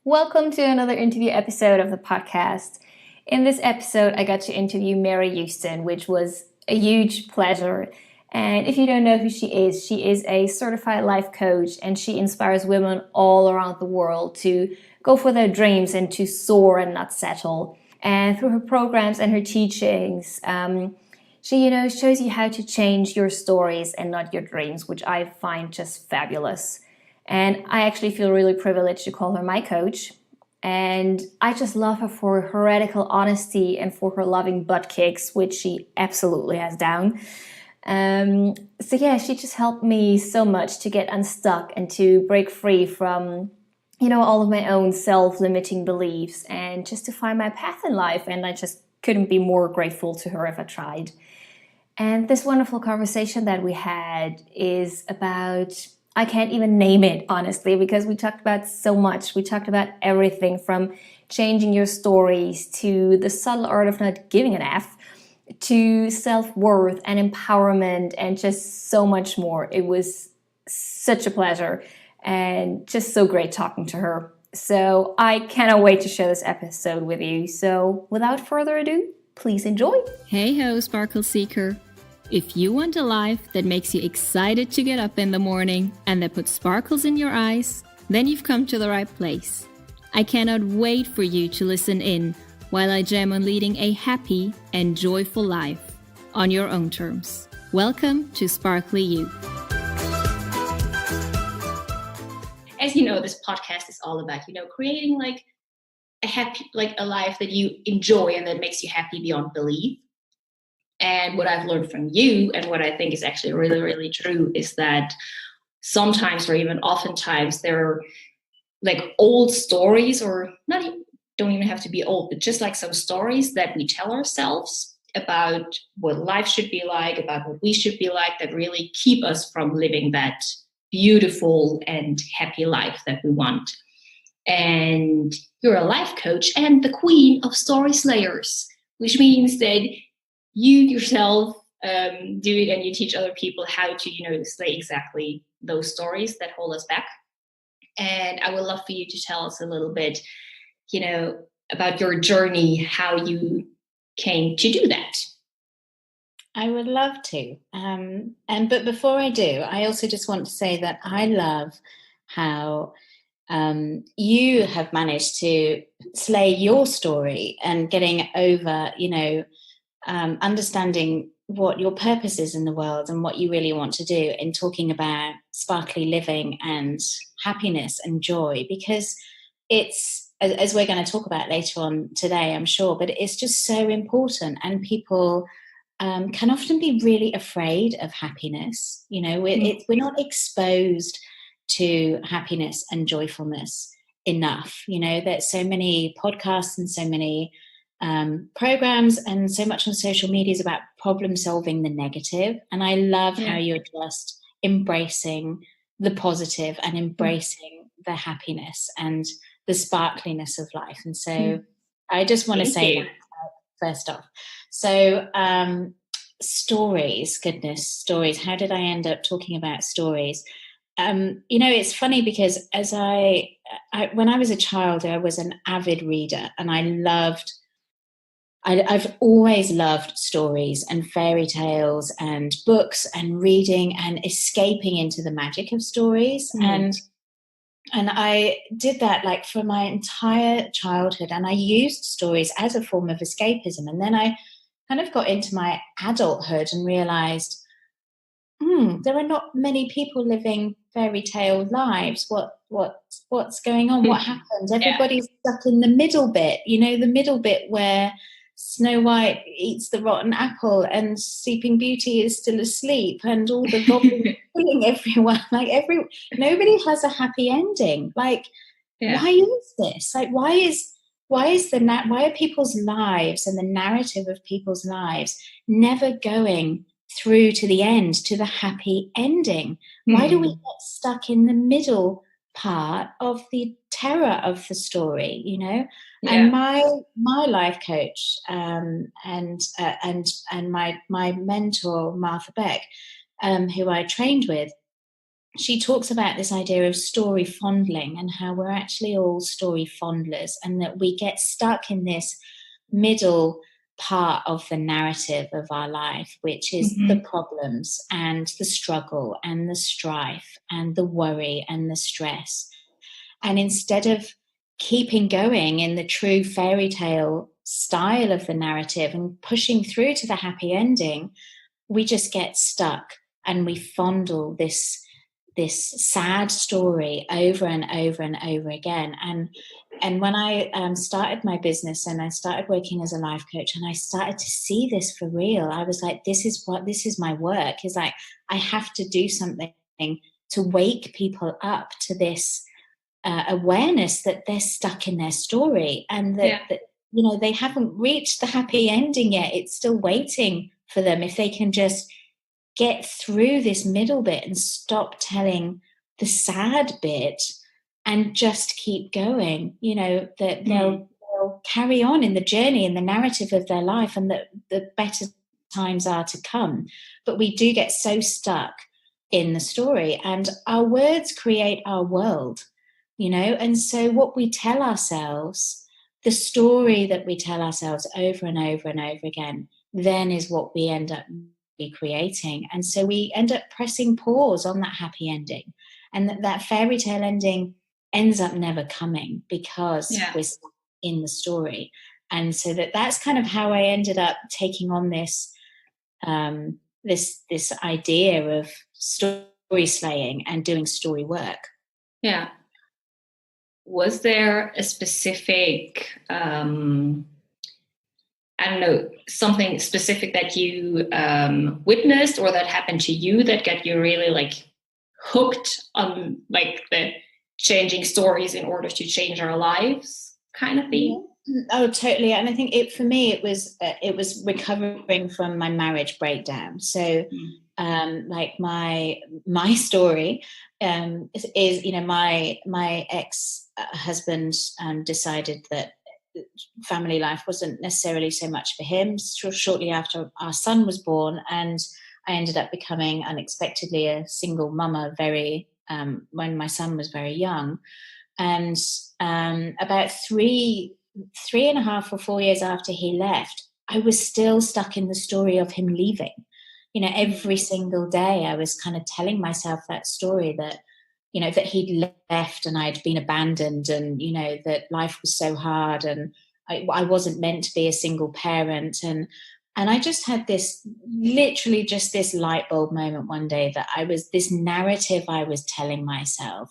Welcome to another interview episode of the podcast. In this episode, I got to interview Mary Houston, which was a huge pleasure. And if you don't know who she is a certified life coach, and she inspires women all around the world to go for their dreams and to soar and not settle. And through her programs and her teachings, she, shows you how to change your stories and not your dreams, which I find just fabulous. And I actually feel really privileged to call her my coach. And I just love her for her radical honesty and for her loving butt kicks, which she absolutely has down. She just helped me so much to get unstuck and to break free from, all of my own self-limiting beliefs and just to find my path in life. And I just couldn't be more grateful to her if I tried. And this wonderful conversation that we had is about, I can't even name it, honestly, because we talked about so much. We talked about everything from changing your stories to the subtle art of not giving an F to self-worth and empowerment and just so much more. It was such a pleasure and just so great talking to her. So I cannot wait to share this episode with you. So without further ado, please enjoy. Hey ho, Sparkle Seeker. If you want a life that makes you excited to get up in the morning and that puts sparkles in your eyes, then you've come to the right place. I cannot wait for you to listen in while I jam on leading a happy and joyful life on your own terms. Welcome to Sparkly You. As you know, this podcast is all about, creating a life that you enjoy and that makes you happy beyond belief. And what I've learned from you, and what I think is actually really, really true, is that sometimes, or even oftentimes, there are like old stories, or don't even have to be old, but just like some stories that we tell ourselves about what life should be like, about what we should be like, that really keep us from living that beautiful and happy life that we want. And you're a life coach and the queen of story slayers, which means that you yourself do it, and you teach other people how to, slay exactly those stories that hold us back. And I would love for you to tell us a little bit, about your journey, how you came to do that. I would love to. But before I do, I also just want to say that I love how you have managed to slay your story and getting over, understanding what your purpose is in the world and what you really want to do in talking about sparkly living and happiness and joy, because it's, as we're going to talk about later on today, I'm sure, but it's just so important. And people can often be really afraid of happiness. We're not exposed to happiness and joyfulness enough. There's so many podcasts and so many programs and so much on social media is about problem solving the negative. And I love how you're just embracing the positive and embracing the happiness and the sparkliness of life. And so I just want to say that first off. So stories, how did I end up talking about stories? It's funny because when I was a child, I was an avid reader, and I've always loved stories and fairy tales and books and reading and escaping into the magic of stories. And I did that for my entire childhood, and I used stories as a form of escapism. And then I kind of got into my adulthood and realized, there are not many people living fairy tale lives. What's going on? What happens? Everybody's stuck in the middle bit, the middle bit where Snow White eats the rotten apple and Sleeping Beauty is still asleep and all the goblins are killing everyone. Nobody has a happy ending. Why is this? Why are people's lives and the narrative of people's lives never going through to the end, to the happy ending? Why do we get stuck in the middle part of the terror of the story, And my life coach and my mentor Martha Beck, who I trained with, she talks about this idea of story fondling and how we're actually all story fondlers, and that we get stuck in this middle part of the narrative of our life, which is the problems and the struggle and the strife and the worry and the stress. And instead of keeping going in the true fairy tale style of the narrative and pushing through to the happy ending, we just get stuck and we fondle this sad story over and over and over again. And when I started my business and I started working as a life coach, and I started to see this for real, I was like, this is my work. Is like, I have to do something to wake people up to this awareness that they're stuck in their story, and that they haven't reached the happy ending yet. It's still waiting for them if they can just get through this middle bit and stop telling the sad bit and just keep going, that they'll carry on in the journey, in the narrative of their life, and that the better times are to come. But we do get so stuck in the story, and our words create our world, and so what we tell ourselves, the story that we tell ourselves over and over and over again, then is what we end up creating. And so we end up pressing pause on that happy ending, and that fairy tale ending ends up never coming because we're stuck in the story. And so that's kind of how I ended up taking on this this idea of story slaying and doing story work. Yeah. Was there a specific I don't know, something specific that you witnessed or that happened to you that got you really like hooked on like the changing stories in order to change our lives kind of thing? Oh, totally. And I think for me, it was recovering from my marriage breakdown. So like my story is my ex-husband decided that family life wasn't necessarily so much for him. Shortly after our son was born, and I ended up becoming unexpectedly a single mama when my son was very young. And about 3.5 or 4 years after he left, I was still stuck in the story of him leaving. Every single day I was kind of telling myself that story that that he'd left and I'd been abandoned, and, that life was so hard, and I wasn't meant to be a single parent. And I just had this light bulb moment one day that this narrative I was telling myself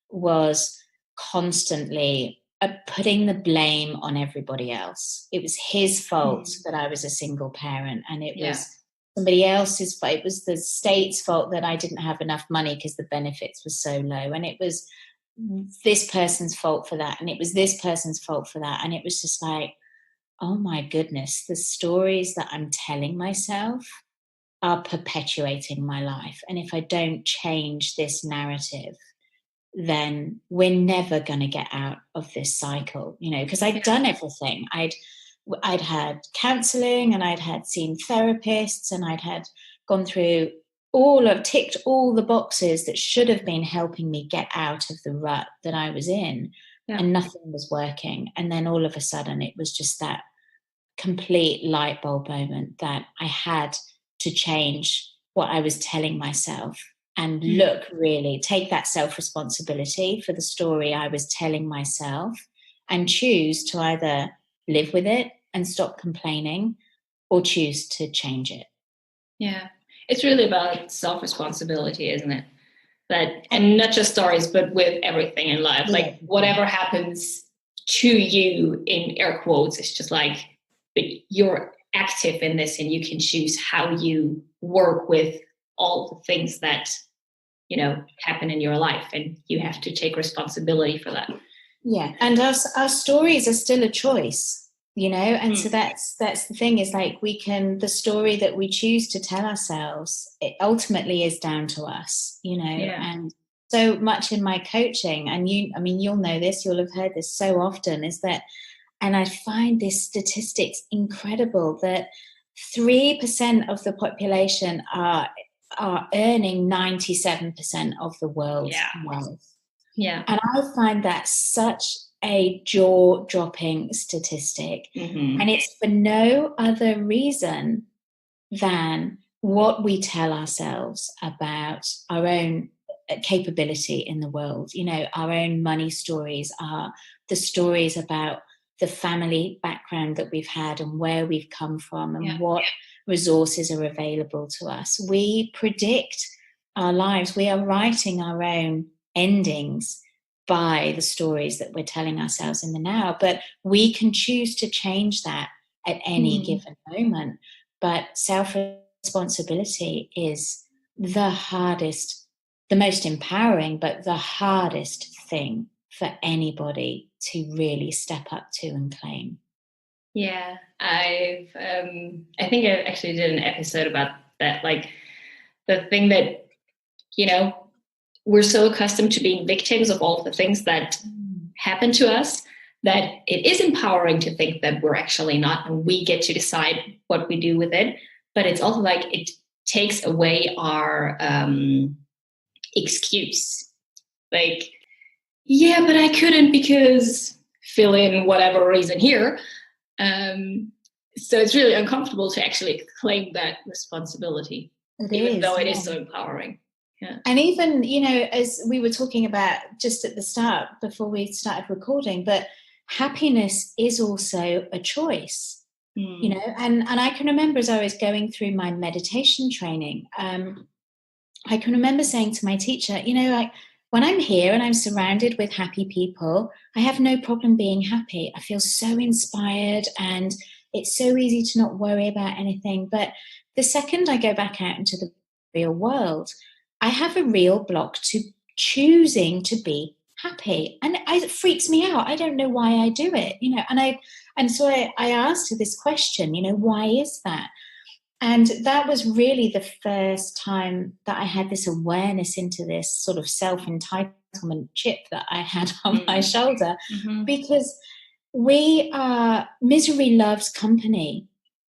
was constantly putting the blame on everybody else. It was his fault that I was a single parent, and it was somebody else's fault. It was the state's fault that I didn't have enough money because the benefits were so low, and it was this person's fault for that, and it was this person's fault for that. And it was just like, oh my goodness, the stories that I'm telling myself are perpetuating my life, and if I don't change this narrative, then we're never going to get out of this cycle, because I'd done everything. I'd had counseling, and I'd had seen therapists, and I'd had gone through ticked all the boxes that should have been helping me get out of the rut that I was in, and nothing was working. And then all of a sudden it was just that complete light bulb moment that I had to change what I was telling myself and take that self-responsibility for the story I was telling myself, and choose to either live with it and stop complaining, or choose to change it. Yeah. It's really about self-responsibility, isn't it? And not just stories, but with everything in life. Like whatever happens to you, in air quotes, it's just like, but you're active in this, and you can choose how you work with all the things that, happen in your life, and you have to take responsibility for that. Yeah. And our stories are still a choice. And so that's the thing, is like the story that we choose to tell ourselves, it ultimately is down to us, and so much in my coaching, and you'll know this, you'll have heard this so often, is that, and I find this statistics incredible, that 3% of the population are are earning 97% of the world's wealth. Yeah. And I find that such a jaw-dropping statistic. Mm-hmm. And it's for no other reason than what we tell ourselves about our own capability in the world. You know, our own money stories are the stories about the family background that we've had and where we've come from and what resources are available to us. We predict our lives. We are writing our own endings by the stories that we're telling ourselves in the now. But we can choose to change that at any given moment. But self-responsibility is the hardest, the most empowering, but the hardest thing for anybody to really step up to and claim. Yeah, I think I actually did an episode about that, like the thing that, you know, we're so accustomed to being victims of all the things that happen to us that it is empowering to think that we're actually not, and we get to decide what we do with it. But it's also like it takes away our excuse. Like, yeah, but I couldn't because fill in whatever reason here. So it's really uncomfortable to actually claim that responsibility, even though it is so empowering. Yeah. And even, you know, as we were talking about just at the start before we started recording, but happiness is also a choice, you know, and I can remember as I was going through my meditation training, I can remember saying to my teacher, you know, like when I'm here and I'm surrounded with happy people, I have no problem being happy. I feel so inspired and it's so easy to not worry about anything. But the second I go back out into the real world, I have a real block to choosing to be happy. And it freaks me out. I don't know why I do it, you know, and so I asked her this question, you know, why is that? And that was really the first time that I had this awareness into this sort of self-entitlement chip that I had on my shoulder, because misery loves company.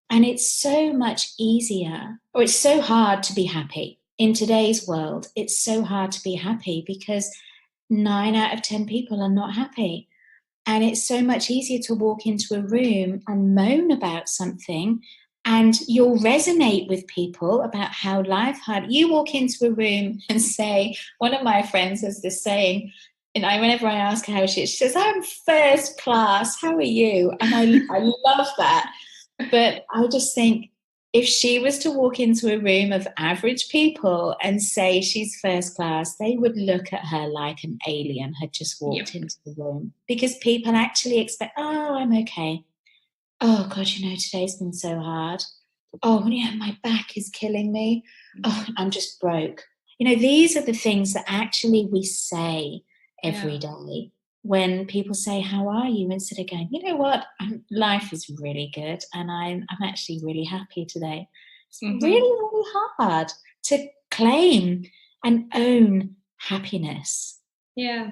And it's so much easier, or it's so hard to be happy. In today's world, it's so hard to be happy because 9 out of 10 people are not happy. And it's so much easier to walk into a room and moan about something, and you'll resonate with people about how life hard. You walk into a room and say, one of my friends has this saying, and whenever I ask her how she is, she says, I'm first class, how are you? And I love that. But I just think if she was to walk into a room of average people and say she's first class, they would look at her like an alien had just walked into the room, because people actually expect, oh, I'm okay. Oh, God, you know, today's been so hard. Oh, yeah, my back is killing me. Oh, I'm just broke. You know, these are the things that actually we say every day. When people say, how are you? Instead of going, you know what, life is really good and I'm actually really happy today. It's really, really hard to claim and own happiness. Yeah,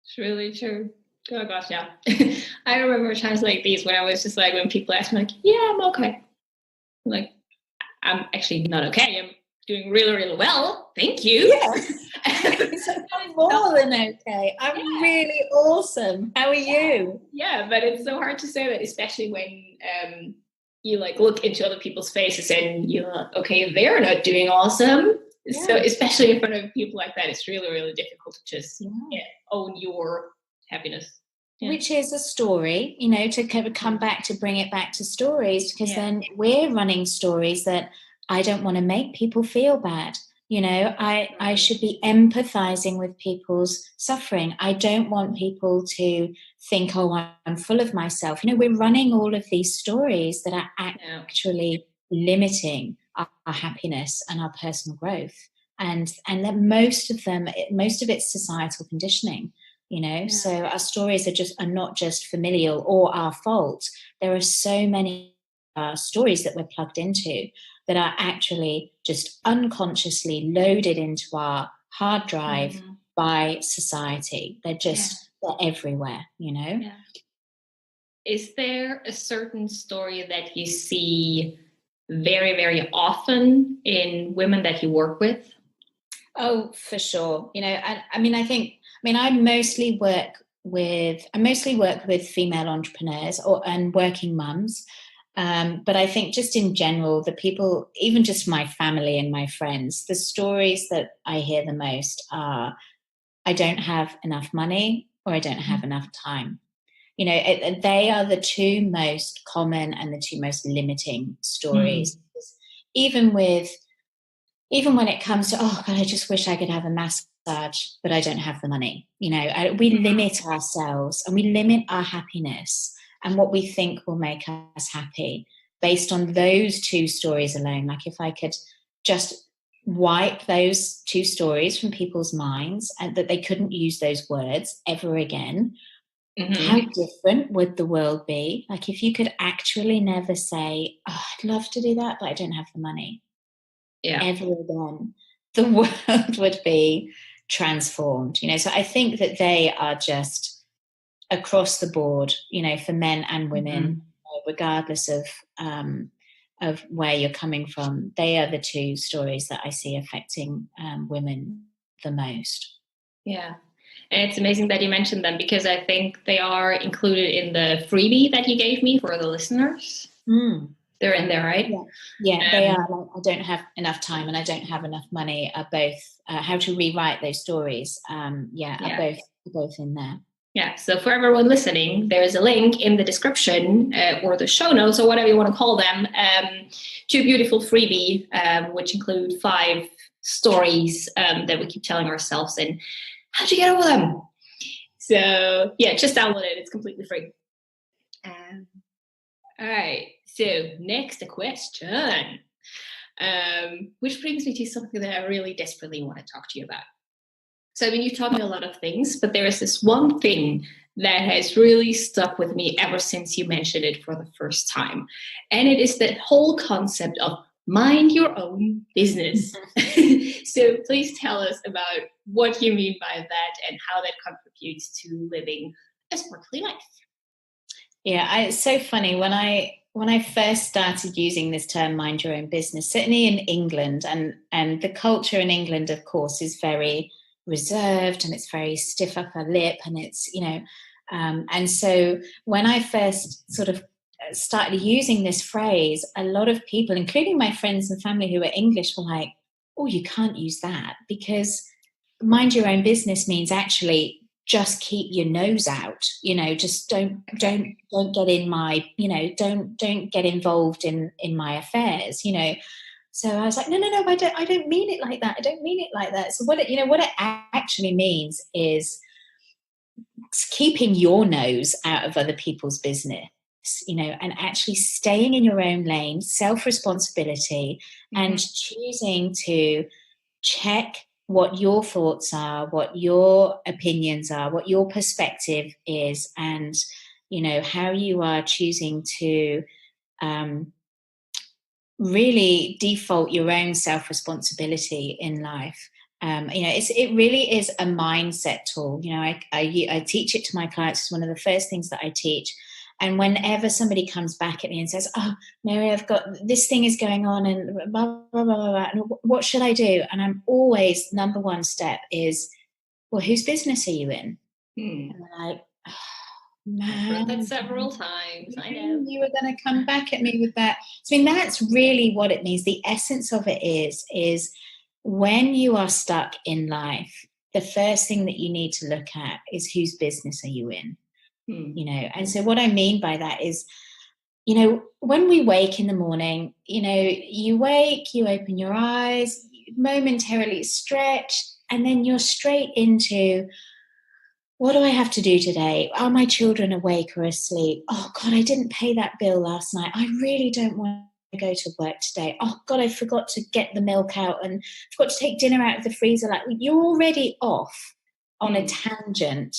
it's really true. Oh gosh, yeah. I remember times like these when I was just like, when people ask me like, yeah, I'm okay. I'm like, I'm actually not okay. I'm doing really, really well. Thank you. Yes. I'm more than okay. I'm really awesome. How are you? Yeah, but it's so hard to say that, especially when you like look into other people's faces and you're like, okay, they're not doing awesome. Yeah. So especially in front of people like that, it's really, really difficult to just own your happiness. Yeah. Which is a story, you know, to come back, to bring it back to stories, because then we're running stories that I don't want to make people feel bad. You know, I should be empathizing with people's suffering. I don't want people to think, oh, I'm full of myself. You know, we're running all of these stories that are actually limiting our happiness and our personal growth. And that most of it's societal conditioning. You know, so our stories are not just familial or our fault. There are so many stories that we're plugged into that are actually just unconsciously loaded into our hard drive by society. They're they're everywhere, you know. Yeah. Is there a certain story that you see very, very often in women that you work with? Oh, for sure. I mostly work with female entrepreneurs and working mums. But I think just in general, the people, even just my family and my friends, the stories that I hear the most are, I don't have enough money or I don't have enough time. They are the two most common and the two most limiting stories. Even when it comes to, oh God, I just wish I could have a massage, but I don't have the money. We limit ourselves and we limit our happiness and what we think will make us happy based on those two stories alone. Like if I could just wipe those two stories from people's minds and that they couldn't use those words ever again, how different would the world be? Like if you could actually never say, oh, I'd love to do that, but I don't have the money. Ever again, the world would be transformed. So I think that they are just across the board, for men and women, regardless of where you're coming from. They are the two stories that I see affecting women the most. Yeah. And it's amazing that you mentioned them because I think they are included in the freebie that you gave me for the listeners. They're in there, right? Yeah, they are. Like, I don't have enough time and I don't have enough money are both, how to rewrite those stories, are both in there. Yeah, so for everyone listening, there's a link in the description or the show notes or whatever you want to call them to a beautiful freebie, which include 5 stories that we keep telling ourselves and how to get over them. So yeah, just download it. It's completely free. All right. So next question, which brings me to something that I really desperately want to talk to you about. So, you've taught me a lot of things, but there is this one thing that has really stuck with me ever since you mentioned it for the first time. And it is that whole concept of mind your own business. So please tell us about what you mean by that and how that contributes to living a sparkly life. Yeah, it's so funny. When I first started using this term, mind your own business, certainly in England, and the culture in England, of course, is very reserved and it's very stiff upper lip and it's, and so when I first sort of started using this phrase, a lot of people, including my friends and family who are English, were like, oh, you can't use that because mind your own business means actually just keep your nose out, just don't get in my, don't get involved in my affairs, So I was like, no, I don't mean it like that. I don't mean it like that. So what it actually means is keeping your nose out of other people's business, and actually staying in your own lane, self-responsibility, and choosing to check what your thoughts are, what your opinions are, what your perspective is, and, how you are choosing to really default your own self-responsibility in life. It really is a mindset tool. I teach it to my clients. It's one of the first things that I teach. And whenever somebody comes back at me and says, oh, Mary, I've got this thing is going on and blah, blah, blah, blah, blah, and what should I do? And I'm always, number one step is, well, whose business are you in? And I'm like, oh, man. I've heard that several times. I know. You were going to come back at me with that. That's really what it means. The essence of it is when you are stuck in life, the first thing that you need to look at is whose business are you in? And so what I mean by that is, when we wake in the morning, you wake, you open your eyes, you momentarily stretch, and then you're straight into, what do I have to do today? Are my children awake or asleep? Oh God, I didn't pay that bill last night. I really don't want to go to work today. Oh God, I forgot to get the milk out and forgot to take dinner out of the freezer. Like, you're already off on a tangent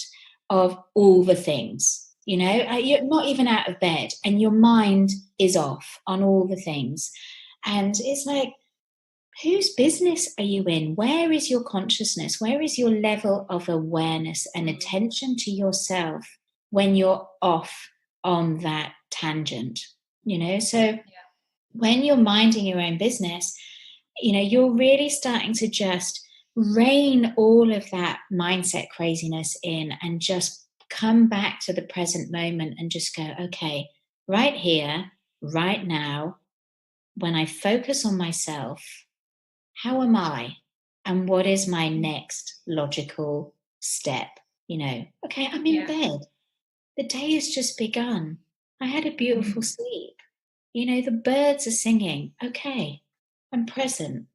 of all the things, you're not even out of bed and your mind is off on all the things. And it's like, whose business are you in? Where is your consciousness? Where is your level of awareness and attention to yourself when you're off on that tangent? So when you're minding your own business, you're really starting to just rein all of that mindset craziness in and just come back to the present moment and just go, okay, right here, right now, when I focus on myself, how am I? And what is my next logical step? Okay, I'm in bed. The day has just begun. I had a beautiful sleep. The birds are singing. Okay, I'm present.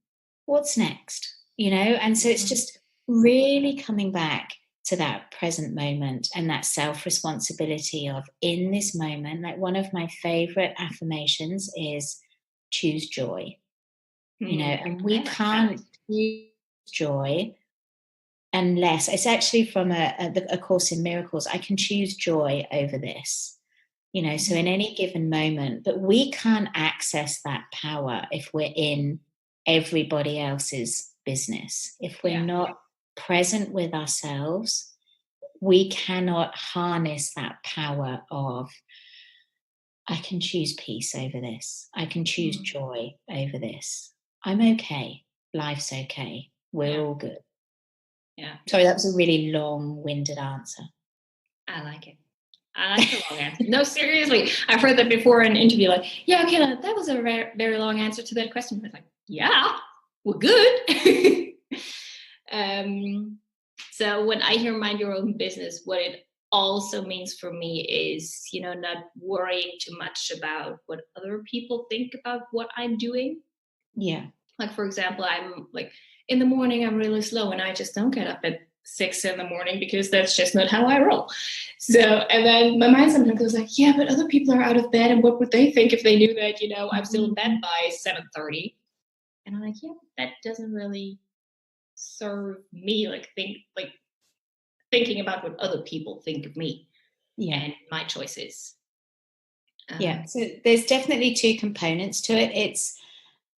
What's next? And so it's just really coming back to that present moment and that self-responsibility of in this moment. Like one of my favorite affirmations is choose joy. And we can't choose joy unless it's actually from a Course in Miracles. I can choose joy over this. So in any given moment, but we can't access that power if we're in everybody else's business. If we're not present with ourselves, we cannot harness that power of, I can choose peace over this. I can choose joy over this. I'm okay. Life's okay. We're all good. Yeah. Sorry, that was a really long-winded answer. I like it. I like the long answer. No, seriously. I've heard that before in an interview. Like, yeah, okay, that was a very, very long answer to that question. I was like, yeah, we're good. So when I hear mind your own business, what it also means for me is, not worrying too much about what other people think about what I'm doing. Yeah. Like, for example, I'm like, in the morning, I'm really slow and I just don't get up at 6 a.m. because that's just not how I roll. So, and then my mind sometimes goes like, yeah, but other people are out of bed and what would they think if they knew that, I'm still in bed by 7:30. And I'm like, yeah, that doesn't really serve me, thinking about what other people think of me and my choices. So there's definitely two components to it.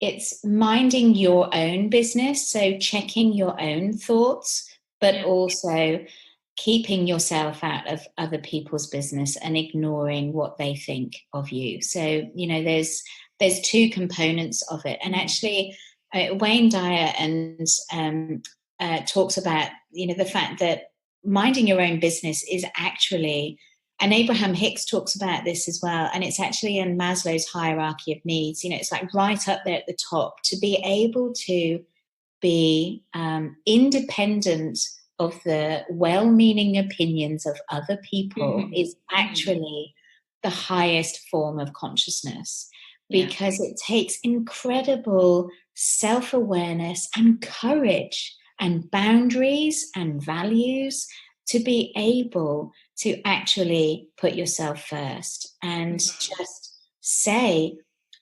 It's minding your own business, so checking your own thoughts, but also keeping yourself out of other people's business and ignoring what they think of you. So, there's two components of it. And actually, Wayne Dyer talks about, the fact that minding your own business is actually, and Abraham Hicks talks about this as well, and it's actually in Maslow's hierarchy of needs. It's like right up there at the top, to be able to be independent of the well-meaning opinions of other people is actually the highest form of consciousness, because it takes incredible self-awareness and courage and boundaries and values to be able to actually put yourself first and just say,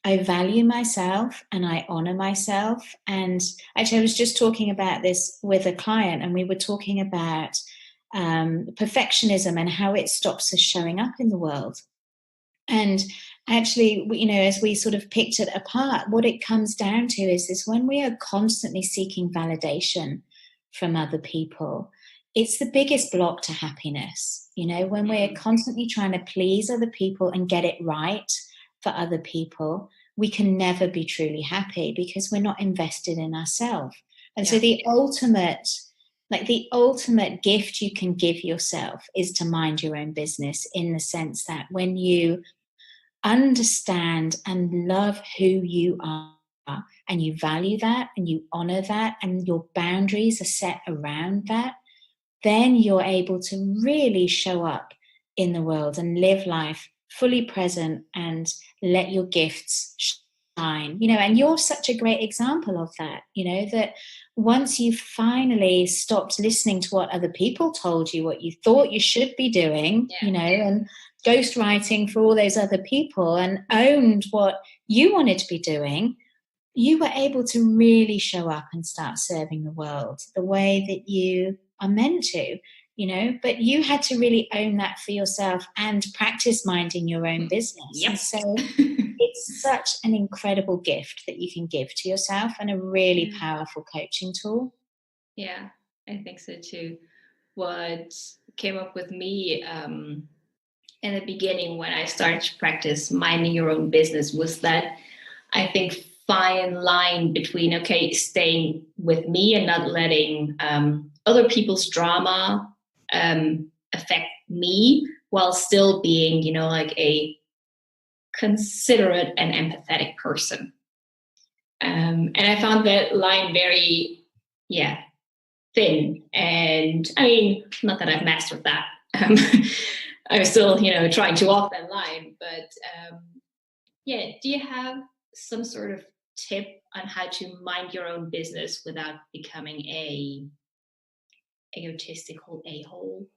I value myself and I honor myself. And actually, I was just talking about this with a client, and we were talking about perfectionism and how it stops us showing up in the world. And actually, as we sort of picked it apart, what it comes down to is when we are constantly seeking validation from other people, it's the biggest block to happiness. When we're constantly trying to please other people and get it right for other people, we can never be truly happy because we're not invested in ourselves. And so the ultimate gift you can give yourself is to mind your own business, in the sense that when you understand and love who you are and you value that and you honor that and your boundaries are set around that, then you're able to really show up in the world and live life fully present and let your gifts shine. And you're such a great example of that, that once you finally stopped listening to what other people told you, what you thought you should be doing, and ghostwriting for all those other people, and owned what you wanted to be doing, you were able to really show up and start serving the world the way that you are meant to. But you had to really own that for yourself and practice minding your own business. Yep. And so it's such an incredible gift that you can give to yourself, and a really powerful coaching tool. Yeah, I think so too. What came up with me in the beginning when I started to practice minding your own business was that I think, fine line between, okay, staying with me and not letting other people's drama affect me, while still being, like a considerate and empathetic person. And I found that line very, thin. And I mean, not that I've mastered that. I'm still, trying to walk that line. But do you have some sort of tip on how to mind your own business without becoming a egotistical a-hole?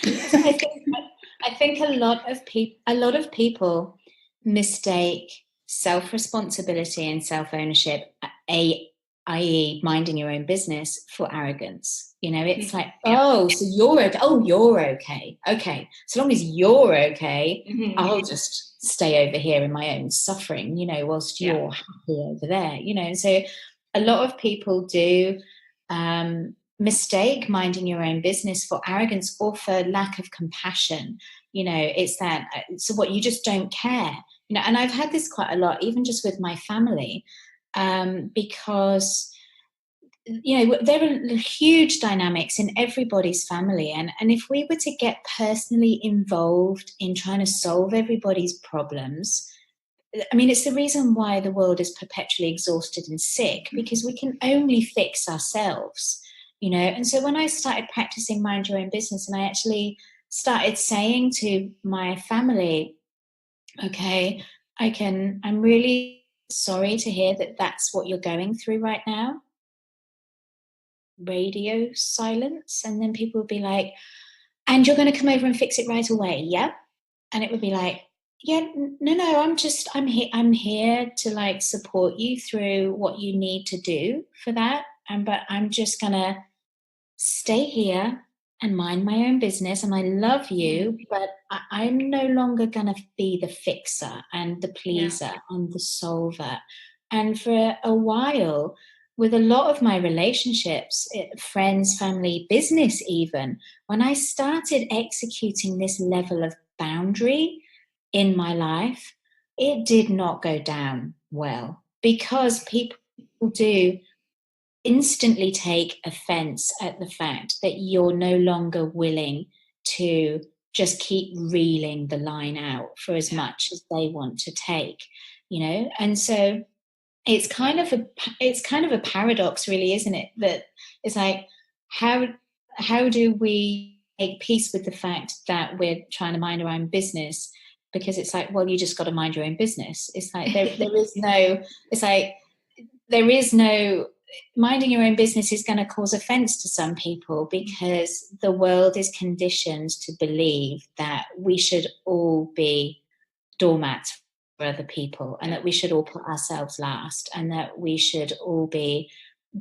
I think a lot of people mistake self-responsibility and self-ownership, i.e. minding your own business, for arrogance. It's like, so you're okay. Oh, you're okay. Okay. So long as you're okay, I'll just stay over here in my own suffering, whilst you're happy over there, And so a lot of people do mistake minding your own business for arrogance or for lack of compassion. It's that, so what, you just don't care, and I've had this quite a lot, even just with my family, because there are huge dynamics in everybody's family, and if we were to get personally involved in trying to solve everybody's problems, I mean, it's the reason why the world is perpetually exhausted and sick, because we can only fix ourselves. And so when I started practicing mind your own business, and I actually started saying to my family, okay, I'm really sorry to hear that that's what you're going through right now. Radio silence. And then people would be like, and you're going to come over and fix it right away. Yep. And it would be like, no, I'm here to support you through what you need to do for that. But I'm just going to stay here and mind my own business, and I love you, but I'm no longer going to be the fixer and the pleaser and the solver. And for a while, with a lot of my relationships, friends, family, business even, when I started executing this level of boundary in my life, it did not go down well, because people do instantly take offense at the fact that you're no longer willing to just keep reeling the line out for as much as they want to take, and so it's kind of a paradox, really, isn't it? That it's like, how do we make peace with the fact that we're trying to mind our own business? Because it's like, well, you just got to mind your own business. It's like there is no minding your own business is going to cause offense to some people, because the world is conditioned to believe that we should all be doormats for other people, and that we should all put ourselves last, and that we should all be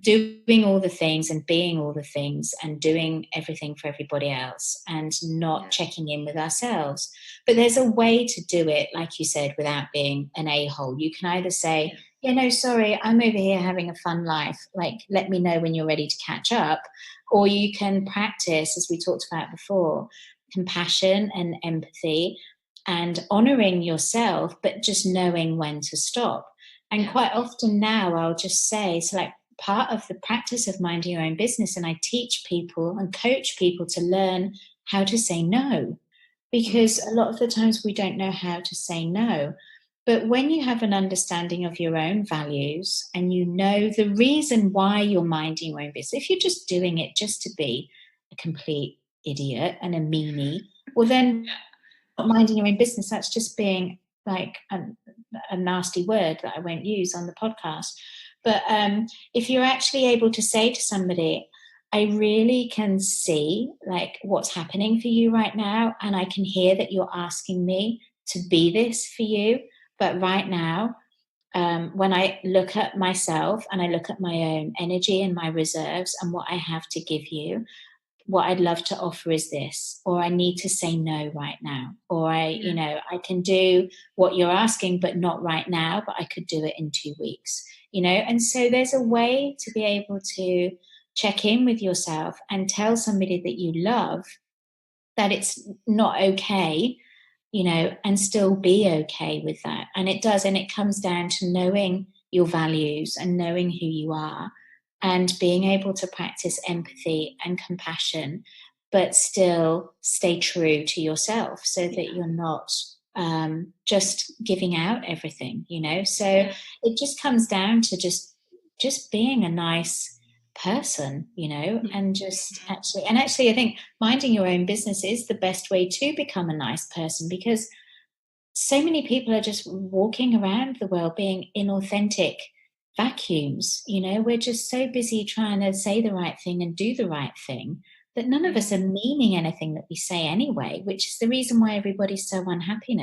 doing all the things and being all the things and doing everything for everybody else, and not checking in with ourselves. But there's a way to do it, like you said, without being an a-hole. You can either say, no, sorry, I'm over here having a fun life, let me know when you're ready to catch up. Or you can practice, as we talked about before, compassion and empathy and honoring yourself, but just knowing when to stop. And quite often now I'll just say, so part of the practice of minding your own business, and I teach people and coach people to learn how to say no, because a lot of the times we don't know how to say no. But when you have an understanding of your own values, and you know the reason why you're minding your own business, if you're just doing it just to be a complete idiot and a meanie, well then not minding your own business, that's just being a nasty word that I won't use on the podcast. But if you're actually able to say to somebody, I really can see what's happening for you right now, and I can hear that you're asking me to be this for you, but right now, when I look at myself and I look at my own energy and my reserves and what I have to give you, what I'd love to offer is this, or I need to say no right now, or I can do what you're asking, but not right now, but I could do it in 2 weeks, and so there's a way to be able to check in with yourself and tell somebody that you love that it's not okay and still be okay with that. And it does, and it comes down to knowing your values and knowing who you are and being able to practice empathy and compassion, but still stay true to yourself so that you're not just giving out everything, So it just comes down to just being a nice person, and just actually I think minding your own business is the best way to become a nice person, because so many people are just walking around the world being inauthentic vacuums. We're just so busy trying to say the right thing and do the right thing that none of us are meaning anything that we say anyway, which is the reason why everybody's so unhappy.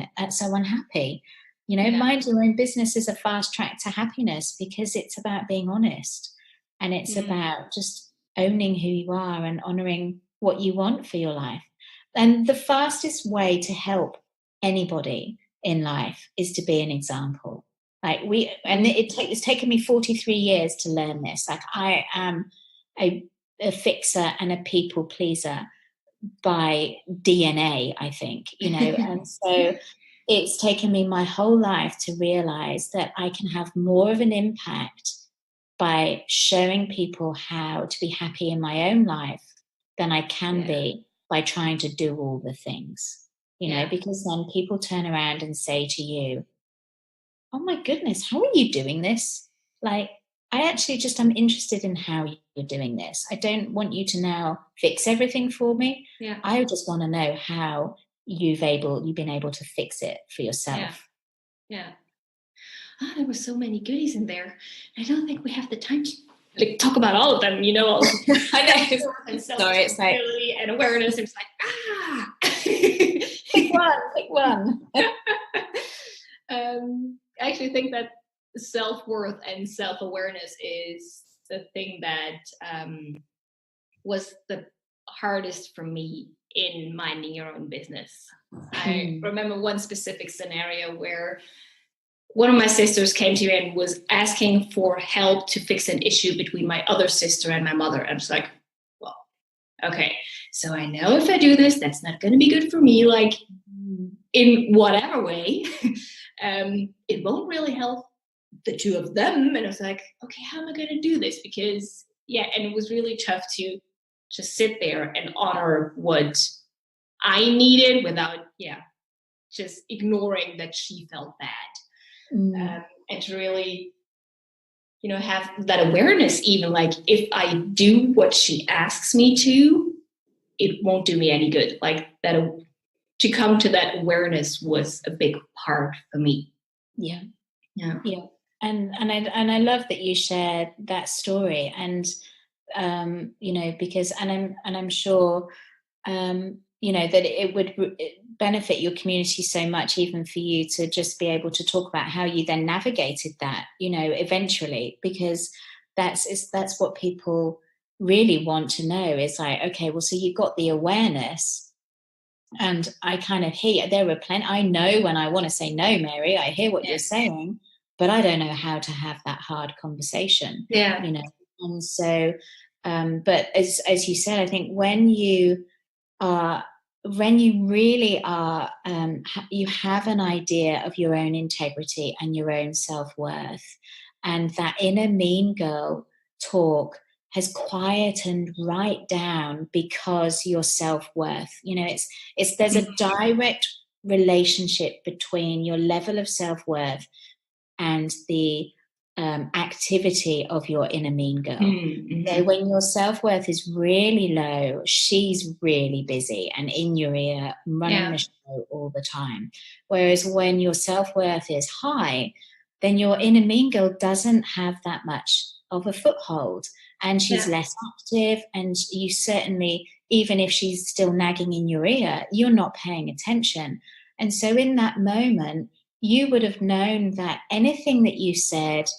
Mind your own business is a fast track to happiness, because it's about being honest, and it's about just owning who you are and honoring what you want for your life. And the fastest way to help anybody in life is to be an example. It's taken me 43 years to learn this. Like, I am a fixer and a people pleaser by DNA, I think, and so it's taken me my whole life to realize that I can have more of an impact by showing people how to be happy in my own life than I can be by trying to do all the things, because then people turn around and say to you, oh my goodness, how are you doing this? Like, I'm interested in how you're doing this. I don't want you to now fix everything for me. Yeah. I just want to know how you've been able to fix it for yourself. Yeah. Oh, there were so many goodies in there. I don't think we have the time to talk about all of them, I know. And Sorry, it's like and awareness. It's like, pick one. I actually think that self-worth and self-awareness is the thing that was the hardest for me in minding your own business. I remember one specific scenario where one of my sisters came to me and was asking for help to fix an issue between my other sister and my mother. And I was like, well, okay, so I know if I do this, that's not going to be good for me, like in whatever way. It won't really help the two of them. And I was like, okay, how am I going to do this? Because, and it was really tough to just sit there and honor what I needed without, just ignoring that she felt bad. And to really, have that awareness, even like if I do what she asks me to, it won't do me any good. Like that, to come to that awareness was a big part for me. Yeah. And I love that you shared that story, and because I'm sure that it would benefit your community so much, even for you to just be able to talk about how you then navigated that, eventually, because that's what people really want to know. Is like, okay, well, so you got the awareness, and I kind of hear there are plenty. I know when I want to say no, Mary. I hear what you're saying, but I don't know how to have that hard conversation. And so, but as you said, I think when you really are, you have an idea of your own integrity and your own self-worth, and that inner mean girl talk has quietened right down because your self-worth, there's a direct relationship between your level of self-worth and the activity of your inner mean girl. So when your self-worth is really low, she's really busy and in your ear, running the show all the time. Whereas when your self-worth is high, then your inner mean girl doesn't have that much of a foothold, and she's less active, and you certainly, even if she's still nagging in your ear, you're not paying attention. And so in that moment, you would have known that anything that you said,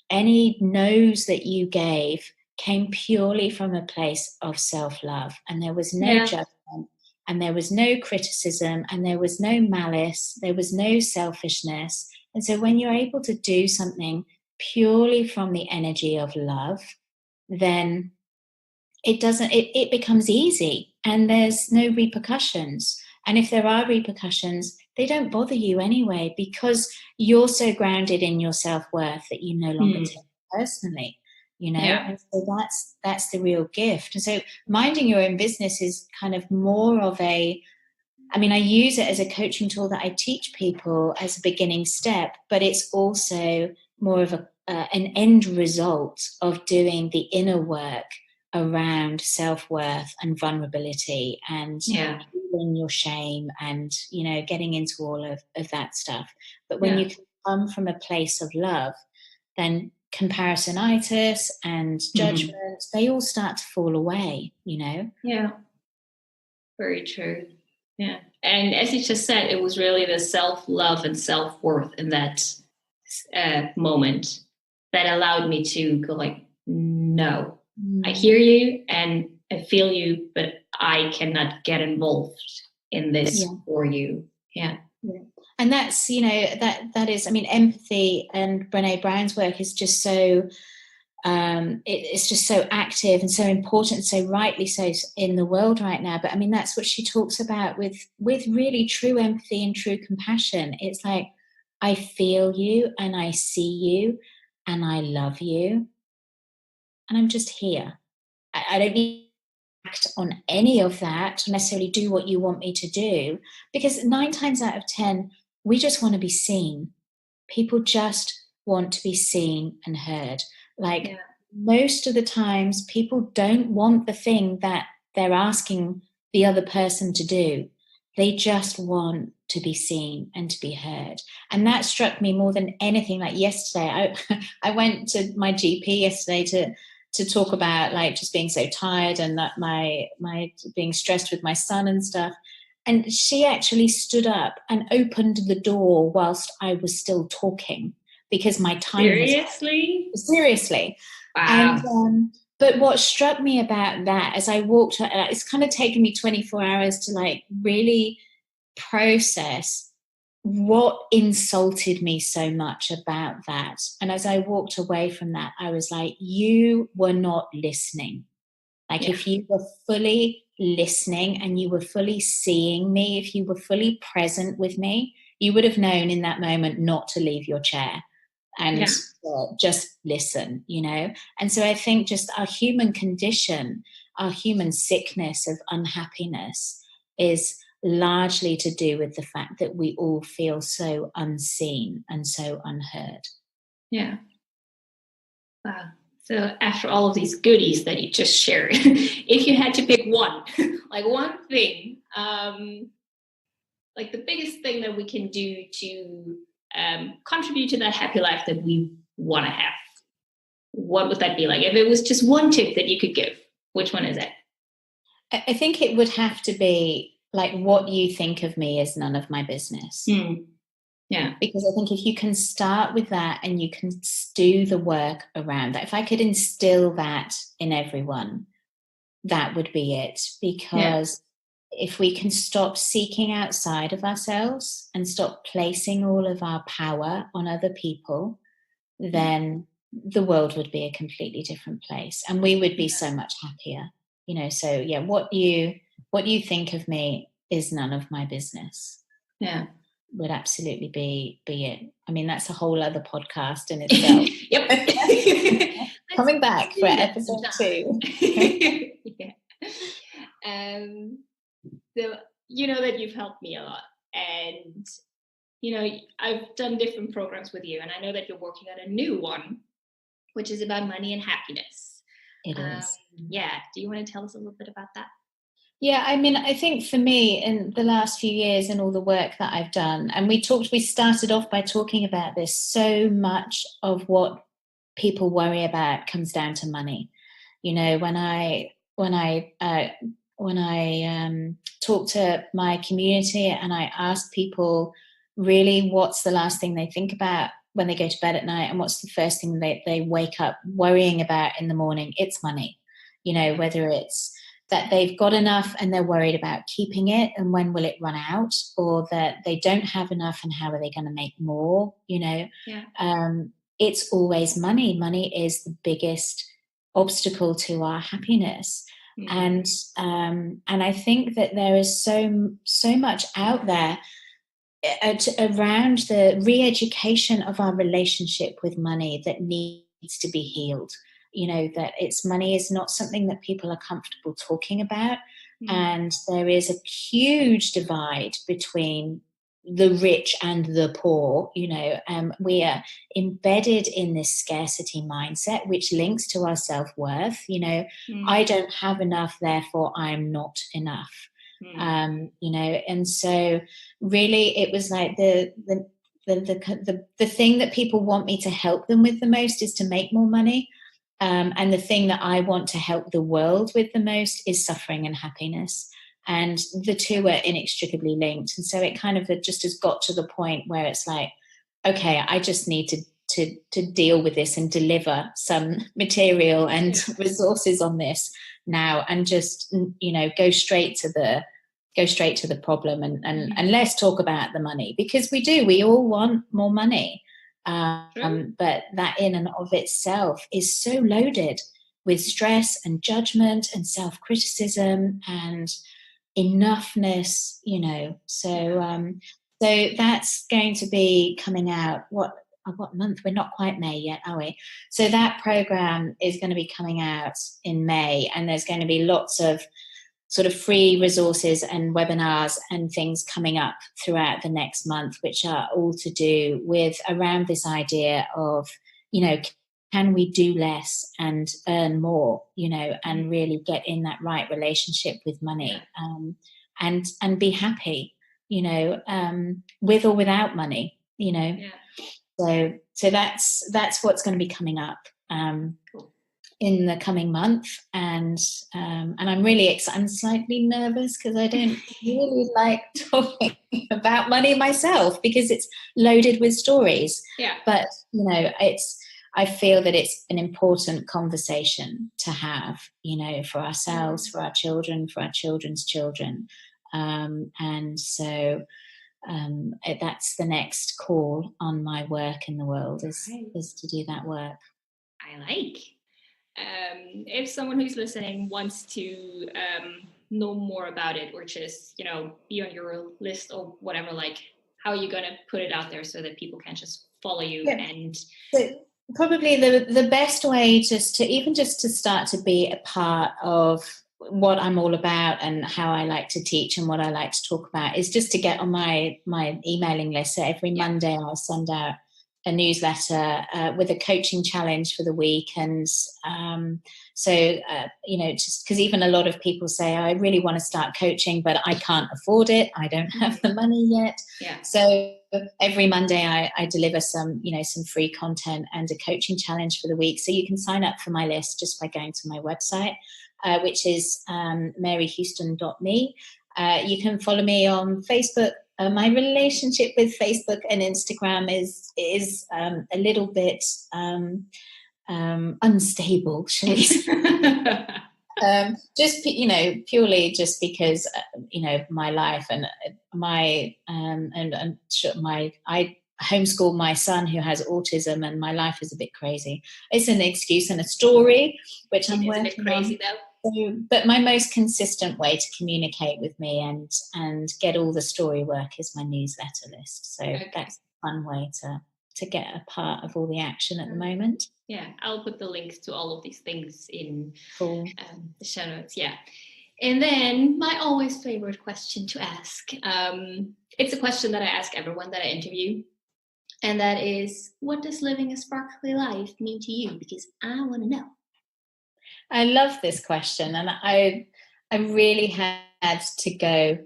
any no's that you gave, came purely from a place of self-love, and there was no judgment, and there was no criticism, and there was no malice, there was no selfishness. And so when you're able to do something purely from the energy of love, then it becomes easy, and there's no repercussions. And if there are repercussions, they don't bother you anyway, because you're so grounded in your self-worth that you no longer take it personally, Yeah. And so that's the real gift. And so minding your own business is kind of more of I use it as a coaching tool that I teach people as a beginning step, but it's also more of an end result of doing the inner work around self-worth and vulnerability and healing your shame and, getting into all of that stuff. But when you come from a place of love, then comparisonitis and judgments, they all start to fall away, Yeah. Very true. Yeah. And as you just said, it was really the self-love and self-worth in that moment that allowed me to go like, no, I hear you and I feel you, but I cannot get involved in this for you. Yeah. And that's, that is, empathy, and Brené Brown's work is just so, it's just so active and so important, so rightly so in the world right now. But that's what she talks about with really true empathy and true compassion. It's like, I feel you and I see you and I love you and I'm just here. I don't need to act on any of that to necessarily do what you want me to do, because 9 times out of 10, we just want to be seen. People just want to be seen and heard. Most of the times, people don't want the thing that they're asking the other person to do. They just want to be seen and to be heard. And that struck me more than anything. Like yesterday, I went to my GP yesterday to talk about just being so tired and that my being stressed with my son and stuff. And she actually stood up and opened the door whilst I was still talking, because my time was seriously. Wow. And but what struck me about that, as I walked, it's kind of taken me 24 hours to really process what insulted me so much about that. And as I walked away from that, I was like, you were not listening. If you were fully listening and you were fully seeing me, if you were fully present with me, you would have known in that moment not to leave your chair and just listen, And so I think just our human condition, our human sickness of unhappiness is largely to do with the fact that we all feel so unseen and so unheard. Yeah. Wow. So after all of these goodies that you just shared, if you had to pick one, one thing, the biggest thing that we can do to contribute to that happy life that we want to have, what would that be? If it was just one tip that you could give, which one is it? I think it would have to be what you think of me is none of my business. Yeah. Because I think if you can start with that and you can do the work around that, if I could instill that in everyone, that would be it. Because if we can stop seeking outside of ourselves and stop placing all of our power on other people, then the world would be a completely different place and we would be so much happier. So what you think of me is none of my business. Yeah. Would absolutely be it. That's a whole other podcast in itself. Yep. Coming back for episode 2. Yeah. So you know that you've helped me a lot, and I've done different programs with you, and I know that you're working on a new one, which is about money and happiness. It is. Yeah. Do you want to tell us a little bit about that? Yeah, I think for me in the last few years and all the work that I've done, and we started off by talking about this, so much of what people worry about comes down to money. When I talk to my community and I ask people really what's the last thing they think about when they go to bed at night and what's the first thing they wake up worrying about in the morning, it's money. Whether it's that they've got enough and they're worried about keeping it and when will it run out, or that they don't have enough and how are they going to make more, it's always money. Money is the biggest obstacle to our happiness. And I think that there is so much out there around the re-education of our relationship with money that needs to be healed. That money is not something that people are comfortable talking about, and there is a huge divide between the rich and the poor. We are embedded in this scarcity mindset, which links to our self-worth. I don't have enough, therefore I'm not enough. And so really it was like the thing that people want me to help them with the most is to make more money. And the thing that I want to help the world with the most is suffering and happiness. And the two are inextricably linked. And so it kind of just has got to the point where it's like, okay, I just need to deal with this and deliver some material and resources on this now, and just, go straight to the problem and let's talk about the money, because we all want more money. But that in and of itself is so loaded with stress and judgment and self-criticism and enoughness, so that's going to be coming out what month? We're not quite May yet, are we? So that program is going to be coming out in May, and there's going to be lots of sort of free resources and webinars and things coming up throughout the next month, which are all to do with around this idea of, can we do less and earn more, and really get in that right relationship with money, and be happy, with or without money, So that's what's going to be coming up. In the coming month, and I'm really excited. I'm slightly nervous because I don't really like talking about money myself, because it's loaded with stories. But I feel that it's an important conversation to have, for ourselves, for our children, for our children's children, and so that's the next call on my work in the world is to do that work. I like. If someone who's listening wants to know more about it, or just be on your list or whatever, like, how are you going to put it out there so that people can just follow you? And so probably the best way just to start to be a part of what I'm all about and how I like to teach and what I like to talk about is just to get on my emailing list. So every Monday I'll send out a newsletter with a coaching challenge for the week. And just because even a lot of people say, I really want to start coaching, but I can't afford it. I don't have the money yet. So every Monday I deliver some free content and a coaching challenge for the week. So you can sign up for my list just by going to my website, which is maryhouston.me. You can follow me on Facebook. My relationship with Facebook and Instagram is a little bit unstable, shall we say. Just purely just because my life and I homeschool my son who has autism, and my life is a bit crazy. It's an excuse and a story, which I'm working on. It's a bit crazy though. But my most consistent way to communicate with me and get all the story work is my newsletter list. So that's a fun way to get a part of all the action at the moment. I'll put the links to all of these things in the show notes. And then my always favorite question to ask, it's a question that I ask everyone that I interview, and that is, what does living a sparkly life mean to you? Because I want to know. I love this question, and I really had to go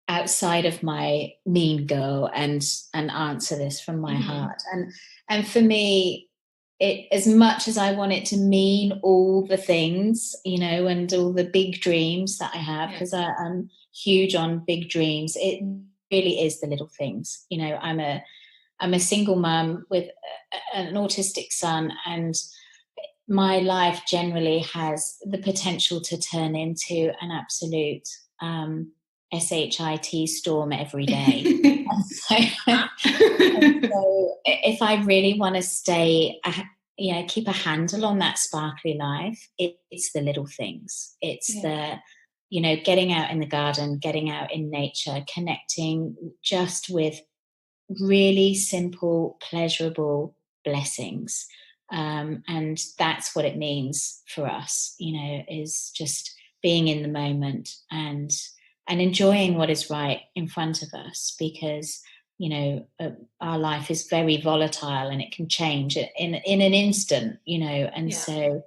outside of my mean girl and answer this from my heart. And for me, it, as much as I want it to mean all the things, and all the big dreams that I have, because I'm huge on big dreams, it really is the little things. I'm a single mum with an autistic son, and my life generally has the potential to turn into an absolute SHIT storm every day. and so if I really want to stay keep a handle on that sparkly life, it's the little things. It's the, getting out in the garden, getting out in nature, connecting just with really simple, pleasurable blessings. And that's what it means for us, is just being in the moment and enjoying what is right in front of us, because our life is very volatile and it can change in an instant, and so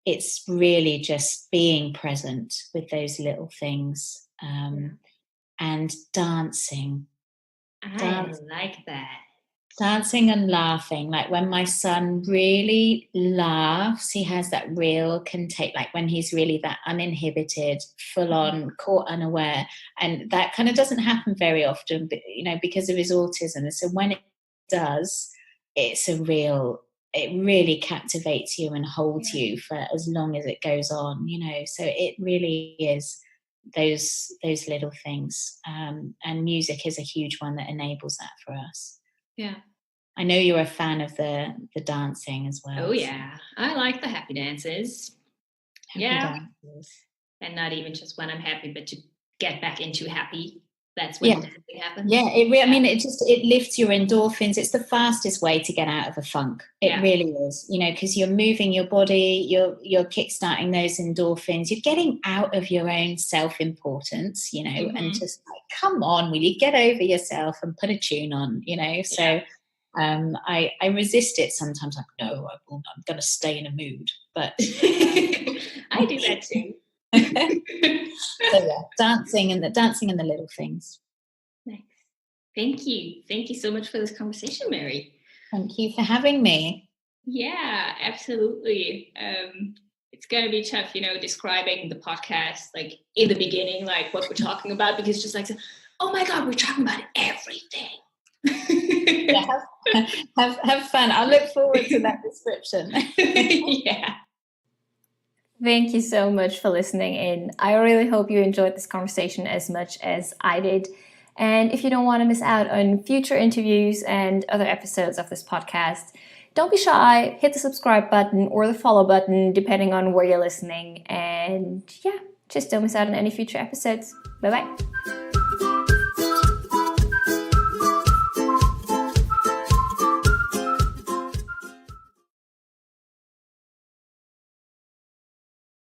it's really just being present with those little things, and dancing. I like that. Dancing and laughing, like when my son really laughs, he has that real contagion, like when he's really that uninhibited, full on, caught unaware, and that kind of doesn't happen very often, but, because of his autism. And so when it does, it really captivates you and holds you for as long as it goes on, so it really is those little things, and music is a huge one that enables that for us. Yeah. I know you're a fan of the dancing as well. Oh yeah, I like the happy dances. Happy dances. And not even just when I'm happy, but to get back into happy. That's when dancing happens. Yeah, it lifts your endorphins. It's the fastest way to get out of a funk. It really is, because you're moving your body, you're kickstarting those endorphins. You're getting out of your own self-importance, and just like, come on, will you get over yourself and put a tune on, So I resist it sometimes. Like, no, I'm going to stay in a mood. But I do that too. So dancing and the little things. Nice. Thank you so much for this conversation, Mary. Thank you for having me. Yeah, absolutely. It's gonna be tough, describing the podcast like in the beginning, like what we're talking about, because just like, oh my god, we're talking about everything. Have fun. I'll look forward to that description. Yeah. Thank you so much for listening in. I really hope you enjoyed this conversation as much as I did. And if you don't want to miss out on future interviews and other episodes of this podcast, don't be shy. Hit the subscribe button or the follow button, depending on where you're listening. And just don't miss out on any future episodes. Bye-bye.